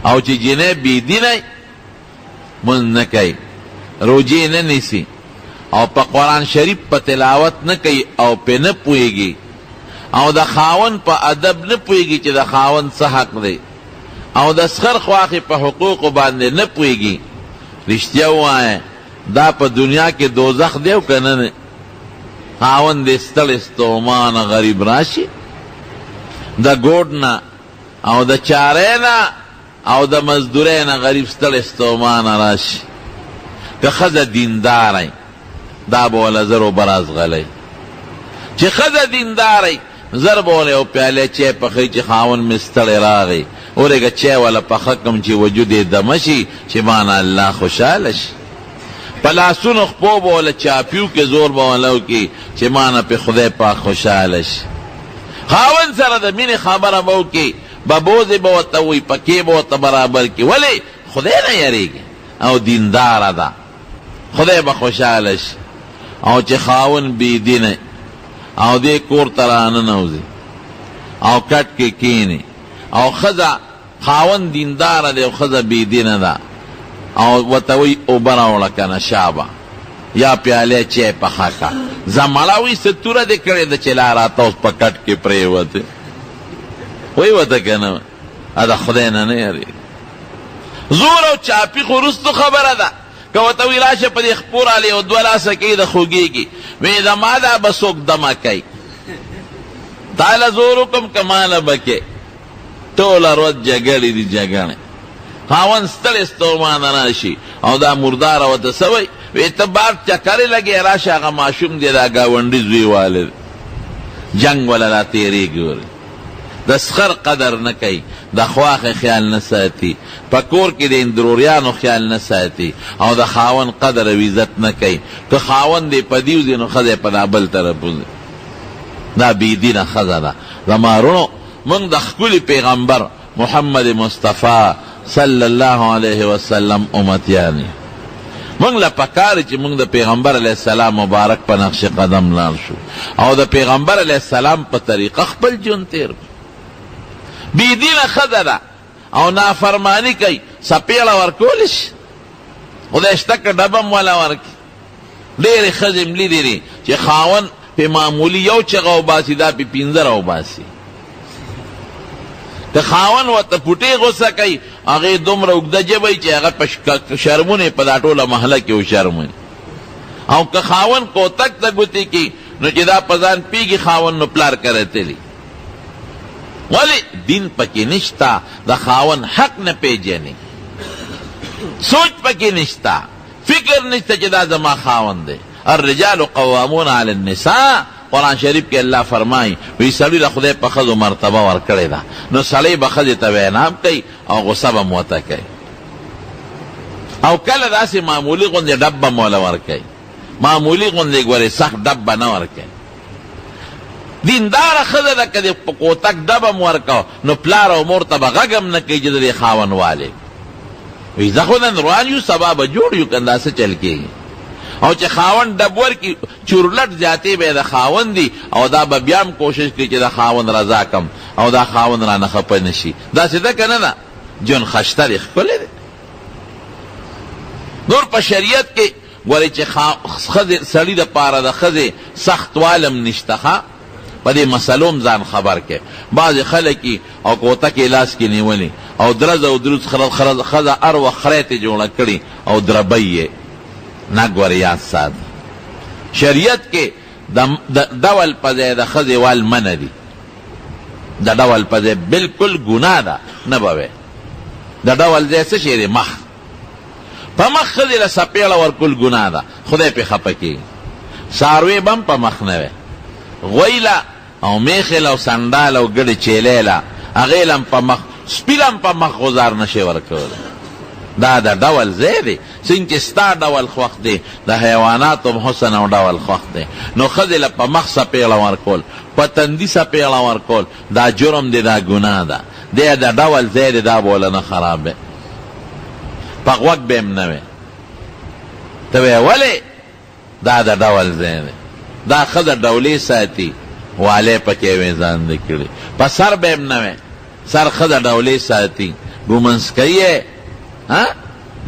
او چې جنې بی دینه من نه کوي، روجې نه نیسي، او په قرآن شریف په تلاوت نه کوي او په نه پوهېږي، او د خاوند په ادب نه پوهېږي چې د خاوند څه حق دی، او د سخر خواخې په حقوقو باندې نه پوهېږي، رښتیا ووایه دا په دنیا کې دوزخ دی او که نه؟ خاوند دې ستړی ستومانه غریب راشي د ګوډ نه او د چارې نه او د مزدورۍ نه غریب ستړی ستومانه راشي. که ښځه دینداره دا به وله زر اوبه رازغلی، چې ښځه دینداره زر به وله یو پیاله چای پخوي چې خاوند مې ستړی راغی، ورېږه چای وله پخه کړم چې وجود یې دمه شي چې مانه الله خوشحاله شي. په لاسونو خپو به وله چاپیو کې زور به وله وکړي چې مانه پې خدای پاک خوشحاله شي. خاوند سره د مینې خبره به وکړي، ببوزې به ورته وایي، پکې به ورته برابر کړي، ولې خدای نه یریږي او دینداره ده، خدای به خوشحاله شي. او چې خاوند بی دینه او دې کور ته راننوځي او کټ کې کینی، او ښځه خاوند دینداره دی او ښځه بی دینه ده، او ورته وایي اوبه راوړه کنه شابه یا پیاله چای پخه کا، زمړه وایي څه توره دې کړې ده چې لا راته اوس په کټ کې پرېوتې، وایي ورته که نه د خدای نه نه یارېږي. زور او چاپي خو وروستو خبره ده، که ورته وایي راشه په دې خپو رالې یو دوه لاسه کوي د خوږېږي، وایي زما دا به څوک دمه کوي، تا له زور وکړم که ما له به کې، ټوله ورځ جګړې دي جګړې. خاوند ستړی ستومانه راشي او دا مرداره ورته څه وایي، وایي ته بار چکرې لګې راشه هغه ماشوم دی دا ګاونډي زوی والی دی، جنګ وله را تېرېږي. ورې د سخر قدر نه کوي، د خواښې خیال نه ساتي، په کور کې د اندروریانو خیال نه ساتي، او د خاوند قدر او عزت نه کوي. که خاوند دې په دې وځي نو ښځه یې په دا بل طرف وځي، دا بېدینه ښځه ده. زما وروڼو، موږ د ښکلي پیغمبر محمد مصطفی صلی الله علیه وسلم امتیان یو. موږ له پکار چې موږ د پیغمبر علیه السلام مبارک په نقش قدم لاړ شو او د پیغمبر علیه السلام په طریقه خپل ژوند تیر کړو. بېدینه ښځه ده او نافرمانی کوي، سپېړه ورکولی شي، خدای شته که ډبه م وله ورکړي. ډېرې ښځې م لیدې دي چې خاوند پې معمولي یو چغه وباسي، دا پې پنځه راوباسي. که خاوند ورته پوټې غوسه کوي، هغې دومره اوږده ژبه چې هغه په شرمونه په دا ټوله محله کې وشرموي. او که خاوند کوتک ته ګوتې کړي نو چې دا په ځان پیږي خاوند نو پلار کرتلی. ولی دین پکې نشتا، د خاوند حق نه پیژني، سوچ پکې نشتا، فکر نشتا چې دا زما خاوند دی. الرجال قوامون علی النساء، قرآن شریف کې الله فرمایي وی سړي له خدای په ښځو مرتبه ورکړې ده، نو سړی به ښځې ته وینام کوي او غصه به م ورته کوي، او کله داسې معمولي غوندې ډب به م وله ورکوي، معمولي غوندې ګورې سخت ډب به نه ورکوي. دینداره ښځه ده که د په کوتک ډبه م ورکوه نو پلار او مور ته به غږ هم نه کوي چې د دې خاوند والی وی زه خو نن روان یو سبا به جوړ یو که داسې چل کېږي. او چې خاوند ډب ورکړي چورلټ زیاتې به د خاوند دي، او دا به بیا هم کوشش کوي چې د خاوند رضا کم او دا خاوند رانه خفه نه شي. داسې ده که نه ده؟ ژوند ښایسته دی، ښکلی دی. نور په شریعت کې ګورئ چې سړي دپاره د ښځې سخت والم نشته. ښه په دې مسلو هم ځان خبر کې. بعضې خلک او کوتکې لاس کې نیولي او درز او دروز ښځه هر وخت خری ترې جوړه کړي او دربی یې نه ګورې یاد سات. شریعت کې د ډول په ځای د ښځې وال منع دي، د ډول په ځای بلکل ګناه ده، نه به وی د ډول ځای څه شی دی؟ مخ. په مخ ښځې له سپېړه ورکول ګناه ده، خدای پې خفه کېږي. څاروی به هم په مخ نه وی، غوی له او میخې له او سنډال او ګډې چیلۍ له هغې له هم په مخ، سپي له هم په مخ غزار نشي ورکولی. دا د ډول ځای دی، څنګه چې ستا ډول خوښ دی، د حیواناتو هم حسن او ډول خوښ دی. نو ښځې له په مخ سپېړه ورکول، په تندي سپېړه ورکول دا جرم دی، دا ګناه ده. دی د ډول ځای دی، دا به وله نه خراب دی. په غوږ به هم نه وی. ته وی ولې؟ دا د ډول ځای دی، دا ښځه ډولې ساتي، والی پکې وی ځان دی کړي. په سر به هم نه وی، سر ښځه ډولې ساتي، گمنس کئی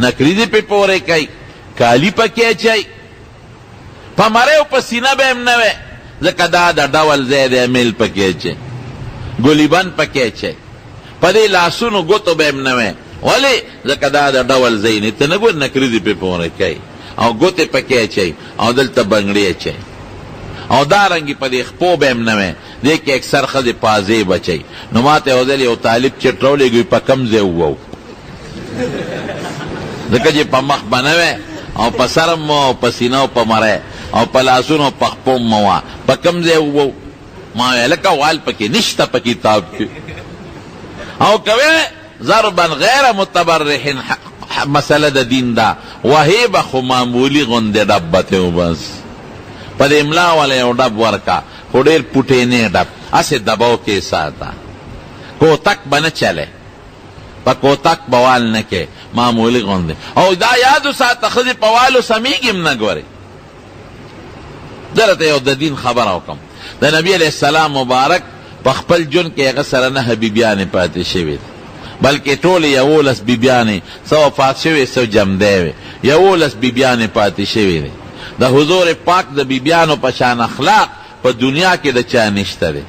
نکری دی پی پورے کئی کالی پکی چای پا مریو پا سینہ بیم نوے زکا دا ڈول زید امیل پکی چای گلیبان پکی چای پا دی لاسونو گوتو بیم نوے ولی زکا دا ڈول زینی تنگو نکری دی پی پورے کئی او گوتے پکی چای او دلتا بنگڑی چای او دارنگی پا دی خپو بیم نوے دیکھ اکثر خد پازے بچائی نماتے او دلی او طالب چٹرولی گوی پا کم زی وو دکا جی پا مخ بنوے او پا سرم مو او پا سینو پا مرے او پا لاسون او پا خپوم موا پا کم زی وو ماوے لکا وال پکی نشتا پا کتاب کی او کوئے ضربا غیر متبرحن مسئلہ دا دین دا وحی بخو معمولی غندے ڈبتے ہو بس پا دا املا والے او ڈب ورکا خوڑیر پوٹینے ڈب اسے دباو کے ساتا کو تک بنا چلے پا کو تک بوال نکے معمولی غندے او دا یادو ساتا خزی پوالو سمیگیم نگوری درتے یو دا دین خبر اوکم دا نبی علیہ السلام مبارک پا خپل جن کے اغسرنہ بیبیانے پاتے شوید بلکہ ٹولی یولس بیبیانے سو وفات شوی سو جمدے یولس بیبیانے پاتے شوید دا حضور پاک دا بیبیانو پشان اخلاق پا دنیا کے دا چانشتا دے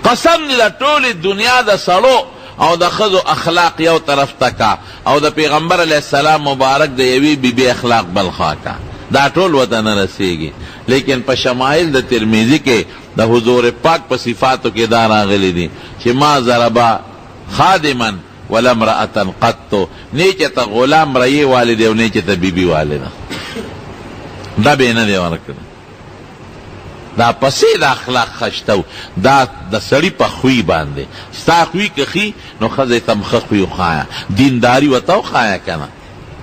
قسم دا ٹولی دنیا دا سڑو او دا خذو اخلاق یو طرف تکا او دا پیغمبر علیہ السلام مبارک دا یوی بی بی اخلاق بلخاکا دا ٹول وطا نرسیگی لیکن پا شمائل دا ترمیزی کے دا حضور پاک پا صفاتو کے دار آگلی دی چی ما ضربا خادمن ولمرأتن قطو نیچے تا غلام رئی والدے و نیچے تا بی بی والدہ دا بینا دے ورکن دا پسی دا اخلاق خشتو دا سڑی پا خوی باندے ستا خوی کخی نو خزی تم خوی خوایا دینداری و تو خوایا کنا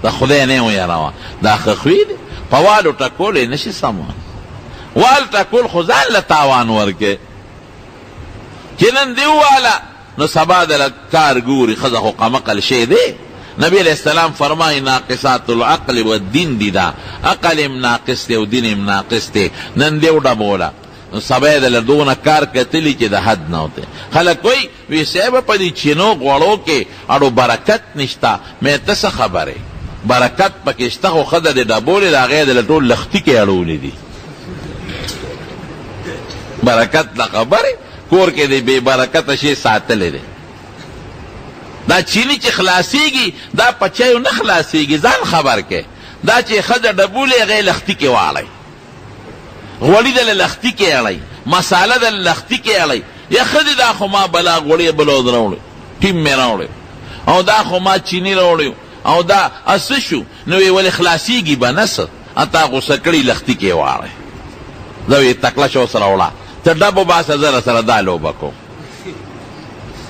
دا خدای نیو یراوا دا خوی دی پا والو ٹکولی نشی سامان وال ٹکول خزان لتاوان ورکے چنن دیو والا نو سبا دل کار گوری خزا خو قمقل شے دے نبی علیہ السلام فرمائی ناقصات العقل و الدین دی دا عقل ام ناقص تے و دین ام ناقص تے نن دیو ڈا بولا سبای دل دون کار کتلی چی دا حد نوتے خلق کوئی وی سیبا پا دی چینو گوڑو کے اڑو برکت نشتا میں تس خبرے برکت پکشتا خو خدا دی ڈا بولی دا غیر دل طول لختی کے اڑولی دی برکت دا خبرے کور کے دی بے برکت شی ساتلے دی دا چینی چی خلاصی گی دا پچایو نخلاصی گی زان خبر کے دا چی خد ڈبولی غی لختی کے والی غولی دل لختی کے علی مسالہ دل لختی کے علی یا خد دا خما بلا غولی بلوز روڑی ٹیم میں روڑی او دا خما چینی روڑی او دا اسشو نوی ولی خلاصی گی با نسر اتا غسکڑی لختی کے والی دوی تکلشو سروڑا تا ڈبو باس ازر سر دالو بکو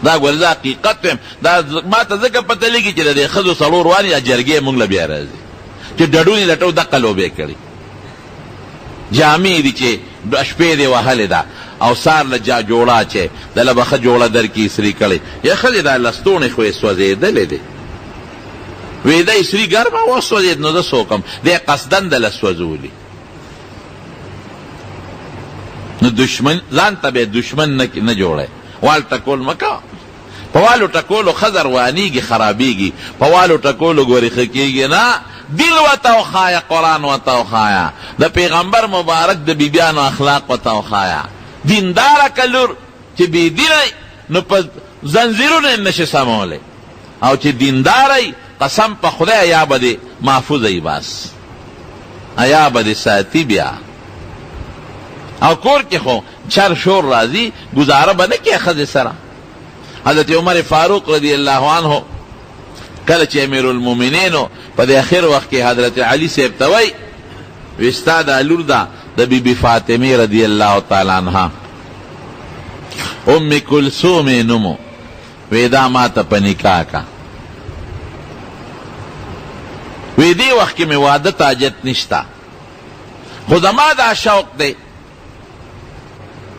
دا گولی دا حقیقت ویم دا ما تا ذکر پتہ لگی چی دا خدو سلور وانی یا جرگی مونگل بیا رازی چی ڈڑونی لٹو دا قلو بے کری جامی دی چی اشپی دی وحل دا او سار لجا جوڑا چی دا لبخ جوڑا در کی اسری کری یا خدی دا لستون خوی سوزیده لی دی وی دا اسری گرما و سوزید نو دا سوکم دی قصدن دا لسوزولی نو دشمن لان تبی دشمن نجوڑے وال ٹکول مکا پوالو ٹکولو خضر وانیگی خرابیگی پوالو ٹکولو گوری خکیگی نا دل و توخایا قرآن و توخایا دا پیغمبر مبارک دا بیبیان و اخلاق و توخایا دیندارا کلور چی بی دینای نو پا زنزیرون نشی سمولے او چی دیندارای قسم پا خدا ایا بدی محفوظ ای باس ایا بدی ساتی بیا او کور کی خو چر شور راضی گزارا بنے کی خد سرا حضرت عمر فاروق رضی اللہ عنہ کلچ امیر المومنینو پا دی اخیر وقت کی حضرت علی سے ابتوئی وستاد علور دا بی بی فاطمی رضی اللہ تعالی عنہ ام کلثوم نمو ویدا ماتا پا نکاح کا ویدی وقت کی موادت آجت نشتا خود ما دا شوق دے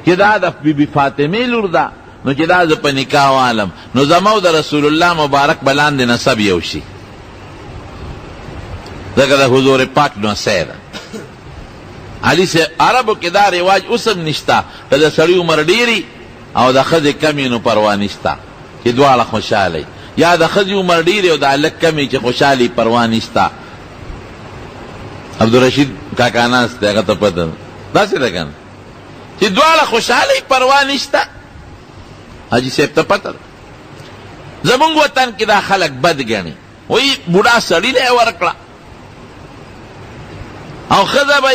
کہ دا دا بی بی فاطمی لور دا نو چې دا ز په نکاح عالم نو زمو د رسول الله مبارک بلان دی نسب یوشي دغه د حضور پاک نو سید علی سے عربو کې دا رواج اوسم نشتا ته د سړی عمر ډیری او د خځې کمی نو پروا نشتا چې دواړه خوشحاله یا د ښځې عمر ډېر او د هلک کمې چې خوشحالي پروا نشته. عبدالرشید کاکا ناست دی، هغه ته پته ده، داسې ده که نه چې دواړه خوشحالۍ پروا نشته. حاجي صاحب ته پته ده. زمونږ وطن کې دا خلک بد ګڼي، وایي بوډا سړي دی ورکړه او ښځه به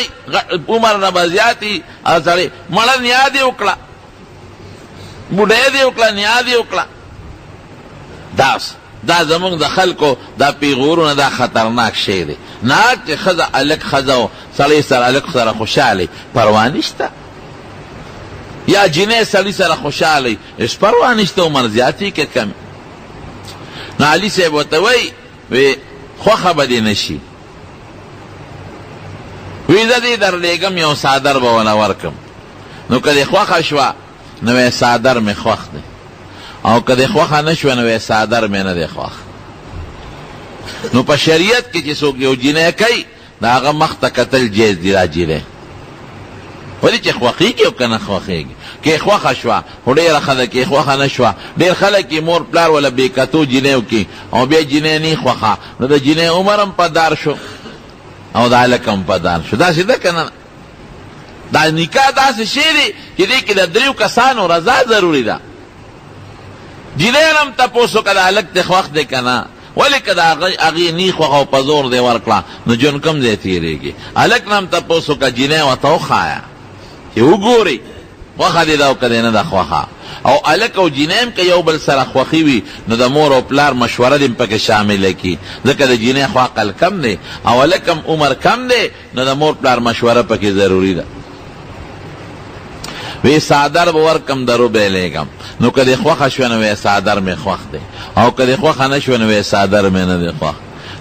عمر نه به زیاتي سړی مړه نیا دې وکړه، بوډۍ دې وکړه، نیا دې وکړه. دا زمونږ د خلکو دا پیغورونه دا خطرناک شی دی. نه چې ښځه هلک ښځه او سړی سره هلک سره خوشحاله پروا نشته، یا جنۍ سړي سره خوشحاله هېڅ پروا نشته، عمر زیاتې که کم. نو علي صاحب ورته وایي خوښه به دې نه شي، وی زه دې درلېږم یو څادر به ونه ورکم. نو که دې خوښه شوه نو وی څادر مې خوښ دی، او که دې خوښه نه شوه نو وی څادر مې نه دی خوښ. نو په شریعت کې چې څوک یو جنۍ کوي د هغه مخ ته کتل جایز دي. دا جنۍ ولې چې خوښېږي او که نه خوښېږي. که یې خوښه شوه خو ډېره ښه ده، که یې خوښه نه شوه ډېر خلک یې مور پلار وله بې کتو جنیو کې او بیا جنۍ نه خوښه، نو د جنۍ عمر هم په دار شو او د هلک هم په دار شو. داسې ده که نه؟ دا نکاح داسې شی دی چې دې کې د دریو کسانو رضا ضروري ده. جنۍ هم تپوس وکړه د هلک دې خوښ دی که نه، ولې که د هغې نه خوښه او په زور دې ورکړه نو ژوند کوم ځای تېرېږي. هلک نه هم تپوس وکړه، جنۍ ورته وښایه چې وګورئ خوښه دې ده او که دې نه ده خوښه. او هلک او جنۍ هم که یو بل سره خوښي وي نو د مور او پلار مشوره دې پکې شامله کړي، ځکه د جنۍ خو عقل کم دی او هلک هم عمر کم دی، نو د مور پلار مشوره پکې ضروري ده. وی څادر به ورکم د روبې لېږم، نو که دې خوښه شوه نو وی څادر مې خوښ دی، او که دې خوښه نه شوه نو وی څادر مې نه دی خوښ.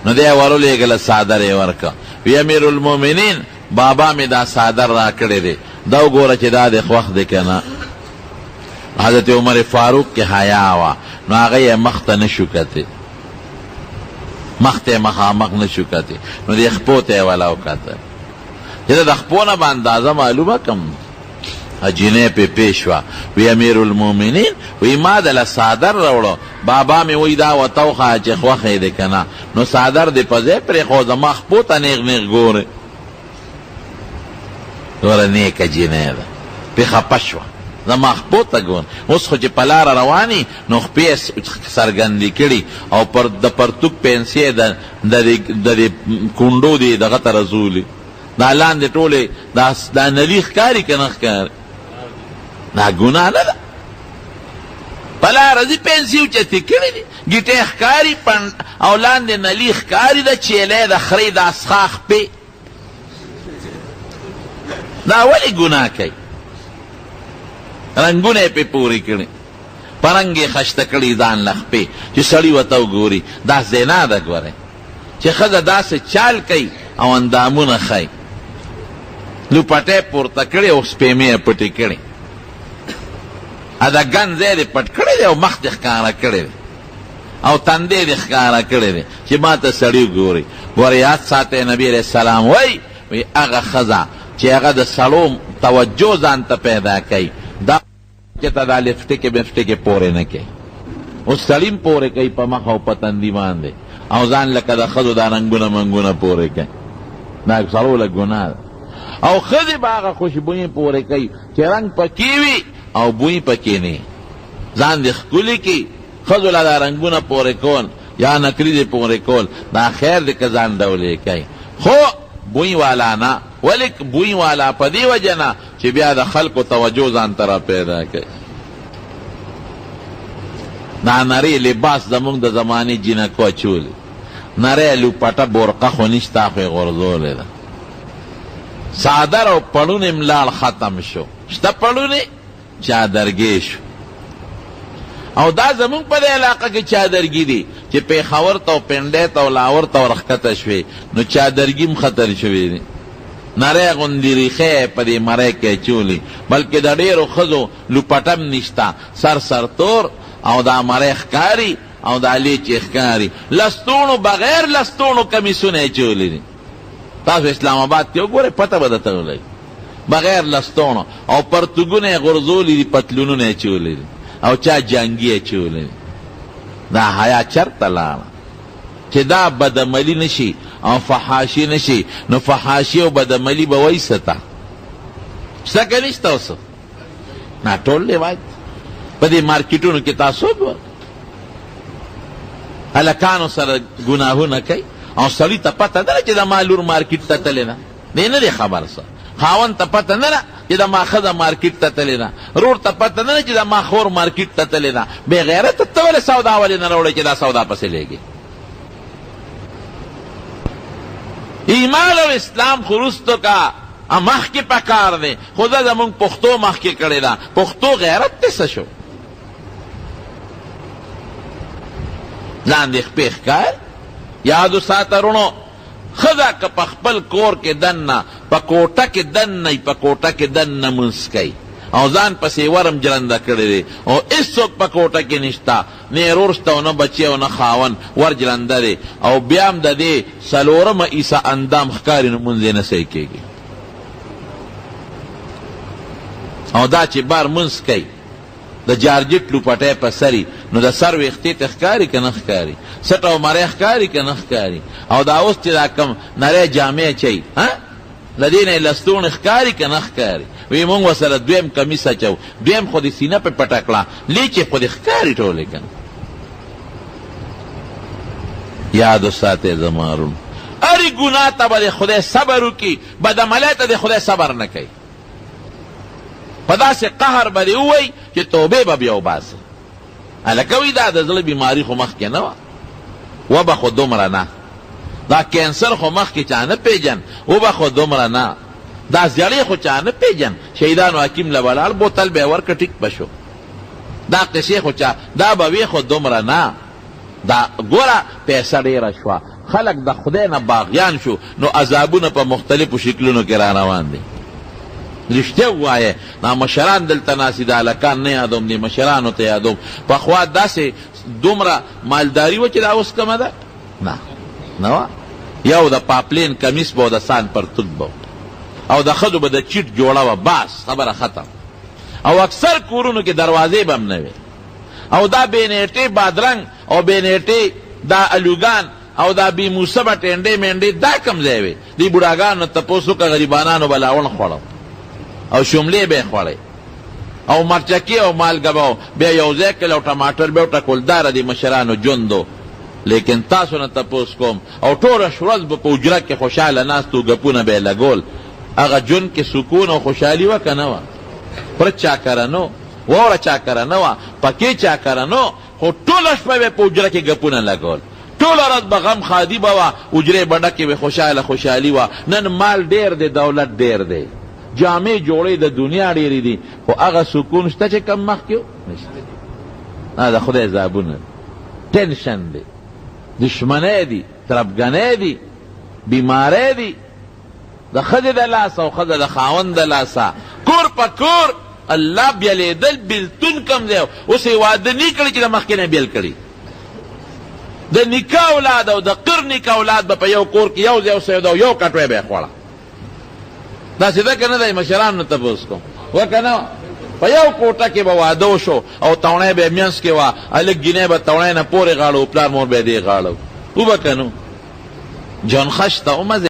نو دی یې ورولېږله، څادر یې ورکړه. وی امیرالمؤمنین بابا مې دا څادر را کړی دی، دا وګوره چې دا دې خوښ دی که نه. حضرت عمر فاروق کې حیا وه، نو هغه یې مخ ته نه شو کتې، مخ ته یې مخامخ نه شو کتې، نو دې خپو ته یې ولا وکتل چې د خپو نه به اندازه معلومه کم. جنۍ پې پیش وه، وی امیرالمؤمنین وی ما دله څادر راوړو، بابا مې وی دا ورته وښایه چې خوښه یې دی که نه، نو څادر دې په ځای پرېښود، زما خپو ته نیغ نیغ ګورې. ګوره نیکه جنۍ ده، پې خفه شوه، زما خپو ته ګور. اوس خو چې په لاره رواني نو خپې څرګندې کړي او د پرتوک پنسې د دې کونډو دې دغه ته رزولي، دا لاندې ټولې دا نلي ښکاري که نه ښکاري؟ دا ګناه نه ده. په لاره ځي پنسې اوچتې کړي دي، ګیټې ښکاري او لاندې نلي ښکاري ده، چیلی د خرې دا څښا خپې، دا ولې ګناه کوي؟ رنګونه یې پې پورې کړي، په رنګ یې خشته کړي ځان له خپې چې سړي ورته وګوري. دا زنا ده. ګورئ چې ښځه داسې چال کوي او اندامونه ښایي، لوپټۍ پورته کړې او سپېمې یې پټې کړې، دا ګن ځای دې پټ کړی دی او مخ دې ښکاره کړی دی او تندې دې ښکاره کړی دی چې ما ته سړي ګوري. ګوره یاد ساتئ، نبي علیه السلام وایي هغه ښځه چې هغه د سړو توجه ځان ته پیدا کوي، دا چې ته دا لفټکې بفټکې پورې نه کوي. اوس سړي هم پورې کوي په مخ او په تندي باندې، او ځان لکه د ښځو دا رنګونه منګونه پورې کوي، دا سړو له ګناه ده. او ښځې به هغه خوشبویې پورې کوي چې رنګ پکې وي او بوی پکې نه، ځان دې ښکلي کړي. ښځو له دا رنګونه پورې کول یا نکلي دې پورې کول دا خیر دی که ځان ډولې کوي، خو بوی والا نه. ولې بوی والا په دې وجه نه چې بیا د خلکو توجه ځان ته را پیدا کوي. دا نری لباس زمونږ د زمانې جینکو اچولي، نری لوپټه بورقه خو نشته، خو یې غورځولې ده. څادر او پړون یې ملاړ ختم شو، شته پړونې چادرګې شو. او دا زمونږ په دې علاقه کې چادرګي دي چې پېښور ته او پنډۍ ته او لاور ته ورښکته شوې نو چادرګي هم خطر شوې دي. نری غوندې ریښې په دې مرۍ کې اچولي، بلکې د ډېرو ښځو لوپټم نشته، سر تور او دا مرۍ ښکاري او دا لیچې ښکاري، لستوڼو بغیر لستوڼو کمیسونه اچولي دي. تاسو اسلام آباد کې وګورئ پته به درته ولګي، بغیر لستوڼو او پرتوګونه یې غورځولي دي، پتلونونه یې اچولي دي او چا جنګي اچولي دي. دا حیا چرته لاړه چې دا بدعملي نشي او فحاشي نشي، نو فحاشي او بدعملي به وایي ستا شته که نشته اوس؟ نه ټول روایت په دې مارکیټونو کې تاسو هلکانو سره ګناهونه کوي او سړي ته پته نه ده چې د ما لور مارکیټ ته تلې ده، دی نه دی خبر څه. خاوند ته پته نه ده چې د ما ښځه مارکیټ ته تلې ده، رور ته پته نه ده چې د ما خور مارکیټ ته تلې ده. بې غیرته ته ولې سودا ولې نه راوړې چې دا سودا پسې لیږي؟ ایمان او اسلام خو وروستو کا مخکې پکار دی، خو دا زمونږ پښتو مخکې کړې ده. پښتو غیرت دی څه شو؟ لاندې خپې ښکار یاد وساته رونو، ښځه که په خپل کور کې دننه په کوټه کې دننه په کوټه کې دننه مونځ کوي او ځان پسې ورم جلنده کړی دی او هېڅوک په کوټه کې نشته، نه یې رور شته او نه بچی او نه خاوند، ور جلنده دی او بیا هم د دې څلورمه عیسه اندام ښکاري، نو مونځ یې نه صحیح کېږي. او دا چې بار مونځ کوي د جارجټ لوپټی په سري، نو د سر ویښتې ته ښکاري که نه ښکاري؟ سټ او مری ښکاري که نه ښکاري؟ او دا اوس چې دا کم نری جامې اچوي له دې نه یې لستوڼې ښکاري که نه ښکاري؟ وی مونږ ورسره دویم کمیس اچو، دویم خو دې سینه پې پټه کړه، لیچې خو دې ښکاري ټولې که نه. یاد وساتئ زما وروڼو، هرې ګناه ته به د خدای صبر وکړي، بدعملی ته د خدای صبر نه کوي. په داسې قهر به دې ووایي چې توبې به بیا وباسي. هلکه وایي دا د زړه بیماري خو مخکې نه وه، وبه خو دومره نه، دا کینسر خو مخکې چا نه پیژن، وبه خو دومره نه، دا زیړې خو چا نه پیژن، شهیدانو حکیم له ولاړ بوتل به یې ورکړه ټیک به شو، دا قصې خو چا دا به وی خو دومره نه. دا ګوره پیسه ډېره شوه، خلک د خدای نه باغیان شو، نو عذابونه په مختلفو شکلونو کې را روان دي. رښتیا ووایه، دا مشران دلته ناستي، د هلکان نه یادوم، دې مشرانو ته یادوم. پخوا داسې دومره مالداري وه چې دا اوس کمه ده؟ نه وه. یو د پاپلین کمیس به و، د سان پرتوک به و، او د ښځو به د چیټ جوړه وه، باس خبره ختم. او اکثر کورونو کې دروازې به هم نه وې. او دا بېنیټې بادرنګ او بېنیټې دا الوګان او دا بې موسه به ټینډې مینډې دا کم ځای وې؟ دې بوډاګانو تپوس وکړه، غریبانانو به لاوڼ خوړو او شملې به یې خوړی او مرچکي او مالګه به بیا یو ځای کړل او ټماټر به یې وټکول. دا د مشرانو ژوند و. لیکن تاسو نه تپوس کوم، او ټوله ورځ به په حجره کې خوشحاله ناست و، ګپونه به یې لګول. هغه ژوند کې سکون او خوشحالي وه که نه وه؟ پرچ چاکره نو، واوره چاکره نه وه، پکې چاکره نو، خو ټوله شپه به په حجره کې ګپونه لګول. ټوله ورځ به غم خادي به وه، حجرې به ډکې وې، خوشحالي وه. نن مال ډېر دی، دولت ډېر دی، جامې جوړې د دنیا ډېرې دي، خو هغه سکون شته چې کم مخکې و؟ نشته. د خدای عذابونه ټینشن دی، دشمنۍ دي، طرفګنۍ دي، بیماری دي، د ښځې د لاسه او ښځه د خاوند د لاسه، کور په کور الله بیلیدل بیلتون کم دی. اوس یې واده نه کړي چې د مخکې نه بیل کړي. د نکاح اولاد او د قر نکاح اولاد به په یو کور کې یو ځای اوسېده او یو کټوی به یې خوړه. داسې ده که نه دی؟ مشرانو نه تپوس کوم، وه که نه؟ په یو کوټه کې به واده وشو او تڼۍ به یې منځ کې وه، هلک ګینۍ به تڼۍ نه پورې غاړو، پلار مور به یې دې غاړو، وبه که نو؟ ژوند ښه شته، مزې